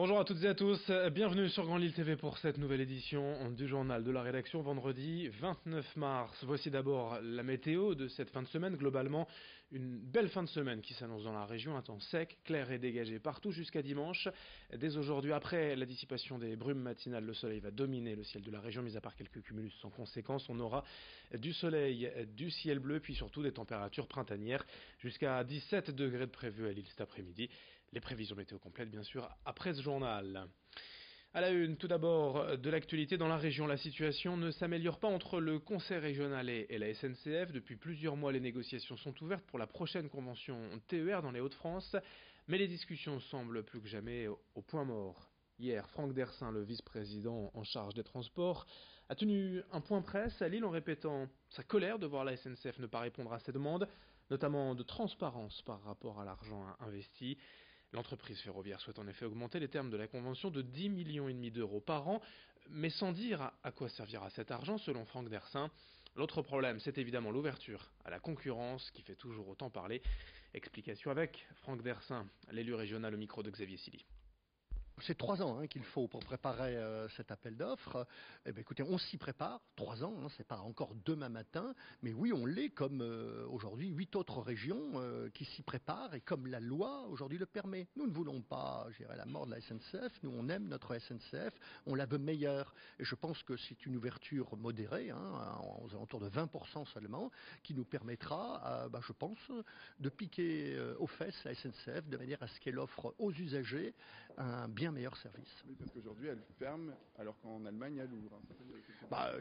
Bonjour à toutes et à tous, bienvenue sur Grand Lille TV pour cette nouvelle édition du journal de la rédaction vendredi 29 mars. Voici d'abord la météo de cette fin de semaine. Globalement, une belle fin de semaine qui s'annonce dans la région, un temps sec, clair et dégagé partout jusqu'à dimanche. Dès aujourd'hui, après la dissipation des brumes matinales, le soleil va dominer le ciel de la région, mis à part quelques cumulus sans conséquence. On aura du soleil, du ciel bleu, puis surtout des températures printanières jusqu'à 17 degrés de prévu à Lille cet après-midi. Les prévisions météo complètes, bien sûr, après ce journal. À la une, tout d'abord, de l'actualité dans la région. La situation ne s'améliore pas entre le Conseil régional et la SNCF. Depuis plusieurs mois, les négociations sont ouvertes pour la prochaine convention TER dans les Hauts-de-France. Mais les discussions semblent plus que jamais au point mort. Hier, Franck Dersin, le vice-président en charge des transports, a tenu un point presse à Lille en répétant sa colère de voir la SNCF ne pas répondre à ses demandes, notamment de transparence par rapport à l'argent investi. L'entreprise ferroviaire souhaite en effet augmenter les termes de la convention de 10,5 millions d'euros par an, mais sans dire à quoi servira cet argent selon Franck Dersin. L'autre problème, c'est évidemment l'ouverture à la concurrence qui fait toujours autant parler. Explication avec Franck Dersin, l'élu régional au micro de Xavier Silly. C'est 3 ans qu'il faut pour préparer cet appel d'offres. Eh bien, écoutez, on s'y prépare. 3 ans, c'est pas encore demain matin, mais oui, on l'est comme aujourd'hui 8 autres régions qui s'y préparent et comme la loi aujourd'hui le permet. Nous ne voulons pas, la mort de la SNCF. Nous, on aime notre SNCF, on la veut meilleure. Et je pense que c'est une ouverture modérée, aux alentours de 20% seulement, qui nous permettra, je pense, de piquer aux fesses la SNCF de manière à ce qu'elle offre aux usagers un bien meilleur service. Oui, parce qu'aujourd'hui elle ferme alors qu'en Allemagne elle ouvre.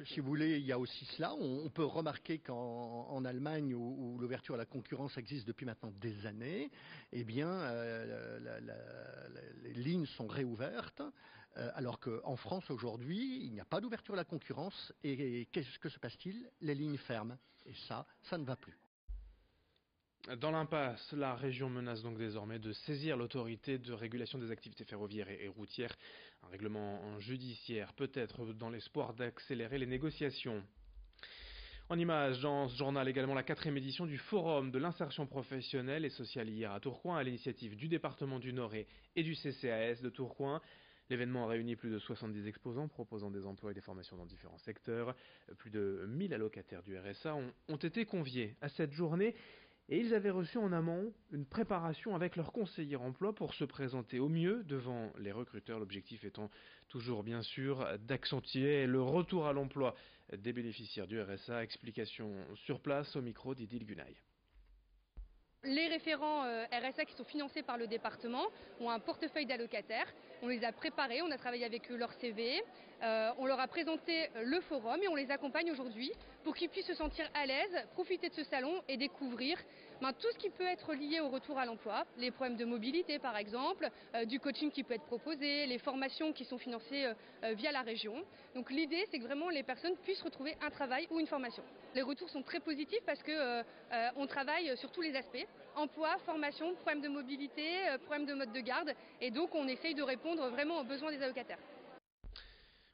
Si vous voulez, il y a aussi cela. On peut remarquer qu'en Allemagne, où l'ouverture à la concurrence existe depuis maintenant des années, eh bien, les lignes sont réouvertes, alors qu'en France aujourd'hui, il n'y a pas d'ouverture à la concurrence. Et qu'est-ce que se passe-t-il? Les lignes ferment. Et ça ne va plus. Dans l'impasse, la région menace donc désormais de saisir l'autorité de régulation des activités ferroviaires et routières. Un règlement judiciaire peut-être dans l'espoir d'accélérer les négociations. En images, dans ce journal également la 4e édition du Forum de l'insertion professionnelle et sociale hier à Tourcoing à l'initiative du département du Nord et du CCAS de Tourcoing. L'événement a réuni plus de 70 exposants proposant des emplois et des formations dans différents secteurs. Plus de 1000 allocataires du RSA ont été conviés à cette journée. Et ils avaient reçu en amont une préparation avec leur conseiller emploi pour se présenter au mieux devant les recruteurs. L'objectif étant toujours bien sûr d'accentuer le retour à l'emploi des bénéficiaires du RSA. Explication sur place au micro d'Idil Gunaï. Les référents RSA qui sont financés par le département ont un portefeuille d'allocataires. On les a préparés, on a travaillé avec eux leur CV, on leur a présenté le forum et on les accompagne aujourd'hui pour qu'ils puissent se sentir à l'aise, profiter de ce salon et découvrir tout ce qui peut être lié au retour à l'emploi, les problèmes de mobilité par exemple, du coaching qui peut être proposé, les formations qui sont financées via la région. Donc l'idée c'est que vraiment les personnes puissent retrouver un travail ou une formation. Les retours sont très positifs parce que on travaille sur tous les aspects. Emploi, formation, problèmes de mobilité, problèmes de mode de garde. Et donc on essaye de répondre vraiment aux besoins des allocataires.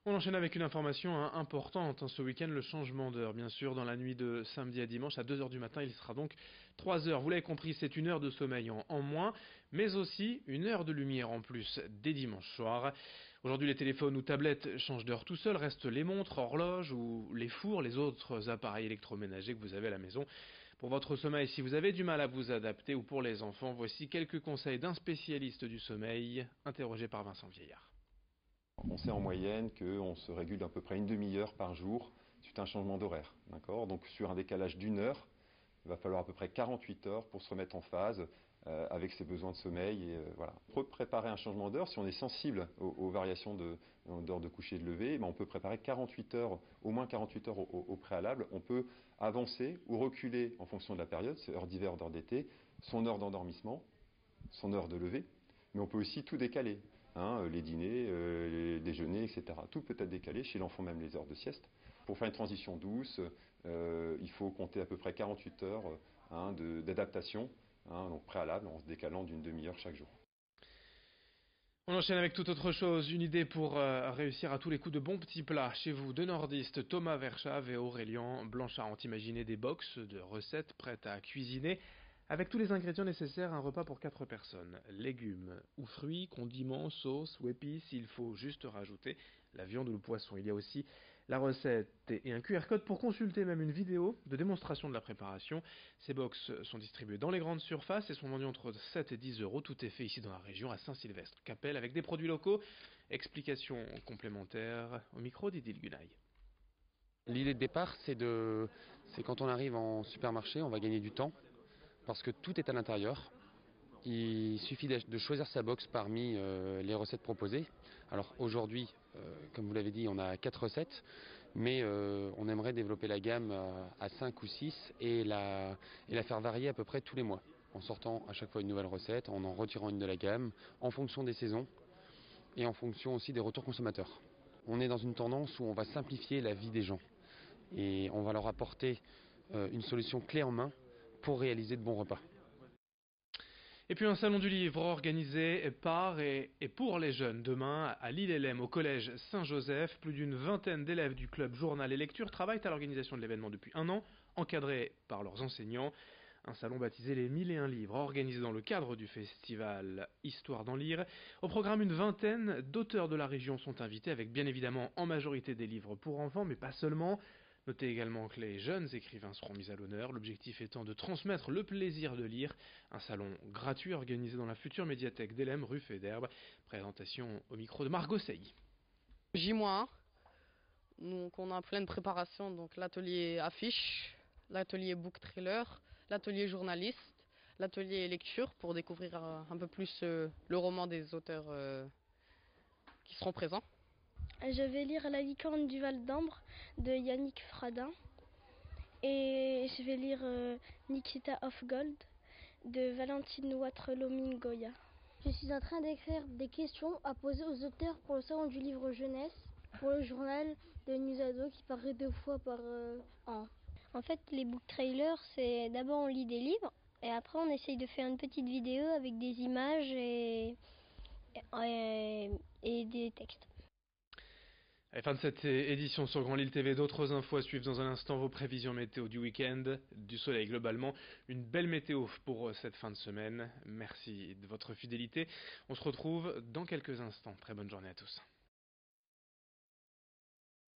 On enchaîne avec une information importante. Ce week-end, le changement d'heure, bien sûr, dans la nuit de samedi à dimanche, à 2h du matin, il sera donc 3h. Vous l'avez compris, c'est une heure de sommeil en moins, mais aussi une heure de lumière en plus dès dimanche soir. Aujourd'hui, les téléphones ou tablettes changent d'heure tout seuls, restent les montres, horloges ou les fours, les autres appareils électroménagers que vous avez à la maison. Pour votre sommeil, si vous avez du mal à vous adapter, ou pour les enfants, voici quelques conseils d'un spécialiste du sommeil, interrogé par Vincent Vieillard. On sait en moyenne qu'on se régule d'à peu près une demi-heure par jour suite à un changement d'horaire. D'accord ? Donc sur un décalage d'une heure, il va falloir à peu près 48 heures pour se remettre en phase avec ses besoins de sommeil. Et, voilà. Pour préparer un changement d'heure, si on est sensible aux variations d'heures de coucher et de lever, on peut préparer 48 heures, au moins 48 heures au préalable. On peut avancer ou reculer en fonction de la période, c'est heure d'hiver, heure d'été, son heure d'endormissement, son heure de lever, mais on peut aussi tout décaler. Les dîners, les déjeuners, etc. Tout peut être décalé, chez l'enfant même les heures de sieste. Pour faire une transition douce, il faut compter à peu près 48 heures d'adaptation, donc préalable, en se décalant d'une demi-heure chaque jour. On enchaîne avec toute autre chose, une idée pour réussir à tous les coups de bons petits plats. Chez vous, deux nordistes, Thomas Verschave et Aurélien Blanchard ont imaginé des box de recettes prêtes à cuisiner Avec tous les ingrédients nécessaires, un repas pour 4 personnes. Légumes ou fruits, condiments, sauces ou épices, il faut juste rajouter la viande ou le poisson. Il y a aussi la recette et un QR code pour consulter même une vidéo de démonstration de la préparation. Ces box sont distribuées dans les grandes surfaces et sont vendues entre 7 et 10 euros. Tout est fait ici dans la région à Saint-Sylvestre-Capelle avec des produits locaux. Explications complémentaires au micro d'Idil Gunay. L'idée de départ, c'est quand on arrive en supermarché, on va gagner du temps parce que tout est à l'intérieur. Il suffit de choisir sa box parmi les recettes proposées. Alors aujourd'hui, comme vous l'avez dit, on a 4 recettes, mais on aimerait développer la gamme à 5 ou 6 et la faire varier à peu près tous les mois, en sortant à chaque fois une nouvelle recette, en retirant une de la gamme, en fonction des saisons et en fonction aussi des retours consommateurs. On est dans une tendance où on va simplifier la vie des gens et on va leur apporter une solution clé en main pour réaliser de bons repas. Et puis un salon du livre organisé par et pour les jeunes demain à l'Île-et-Lem au collège Saint-Joseph. Plus d'une vingtaine d'élèves du club Journal et Lecture travaillent à l'organisation de l'événement depuis un an, encadrés par leurs enseignants. Un salon baptisé les 1001 livres, organisé dans le cadre du festival Histoire d'en lire. Au programme, une vingtaine d'auteurs de la région sont invités, avec bien évidemment en majorité des livres pour enfants, mais pas seulement. Notez également que les jeunes écrivains seront mis à l'honneur, l'objectif étant de transmettre le plaisir de lire. Un salon gratuit organisé dans la future médiathèque d'Elem, rue Fédherbe. Présentation au micro de Margot Sey. J-1, donc on a plein de préparations, donc l'atelier affiche, l'atelier book trailer, l'atelier journaliste, l'atelier lecture pour découvrir un peu plus le roman des auteurs qui seront présents. Je vais lire La licorne du Val d'Ambre de Yannick Fradin et je vais lire Nikita of Gold de Valentine Watrelot-Mingoya. Je suis en train d'écrire des questions à poser aux auteurs pour le salon du livre jeunesse, pour le journal de Newsado qui paraît 2 fois par an. En fait, les book trailers, c'est d'abord on lit des livres et après on essaye de faire une petite vidéo avec des images et des textes. À la fin de cette édition sur Grand Lille TV, d'autres infos à suivre dans un instant, vos prévisions météo du week-end, du soleil globalement, une belle météo pour cette fin de semaine. Merci de votre fidélité. On se retrouve dans quelques instants. Très bonne journée à tous.